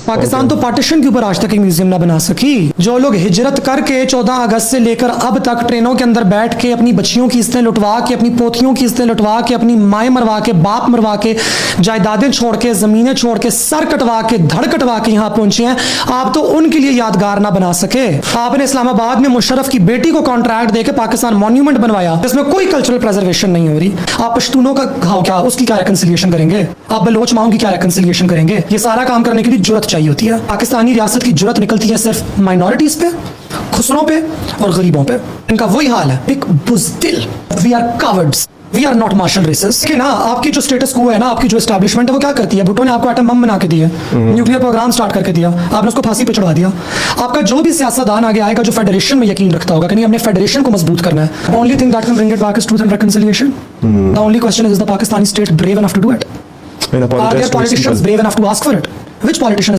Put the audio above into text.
पाकिस्तान तो पार्टीशन के ऊपर आज तक एक म्यूजियम ना बना सकी। जो लोग हिजरत करके 14 अगस्त से लेकर अब तक ट्रेनों के अंदर बैठ के अपनी बच्चियों की किस्तें लुटवा के, अपनी पोतियों की किस्तें लुटवा के, अपनी माएँ मरवा के, बाप मरवा के, जायदादें छोड़ के, जमीनें छोड़ के, सर कटवा के, धड़ कटवा के यहाँ पहुंचे हैं, आप तो उनके लिए यादगार ना बना सके। आपने इस्लामाबाद में मुशर्रफ की बेटी को कॉन्ट्रैक्ट देके पाकिस्तान मॉन्यूमेंट बनवाया जिसमें कोई कल्चरल प्रिजर्वेशन नहीं हो रही। आप पश्तूनों का क्या उसकी क्या रिकंसिलिएशन करेंगे? आप बलोच माओं की क्या रिकंसिलिएशन करेंगे? ये सारा काम करने के लिए जुर्रत चाहिए होती है। पाकिस्तानी रियासत की जुर्रत निकलती है सिर्फ माइनॉरिटीज पे, खुसरों पे और गरीबों पे। इनका वही हाल है, एक बुज़दिल। We are cowards, we are not martial races. कि ना आपकी जो स्टेटस को है ना, आपकी जो एस्टैब्लिशमेंट है वो क्या करती है? भुट्टो ने आपको एटम बम बना के दिया, न्यूक्लियर प्रोग्राम स्टार्ट करके दिया, आपने उसको फांसी पे चढ़ा दिया। आपका जो भी सियासतदान आगे आएगा जो फेडरेशन में यकीन रखता होगा कि नहीं हमने फेडरेशन को मजबूत करना है, only thing that can bring it back is truth and reconciliation. The only question is the Pakistani state brave enough to do it? Are their politicians brave enough to ask for it? Which politician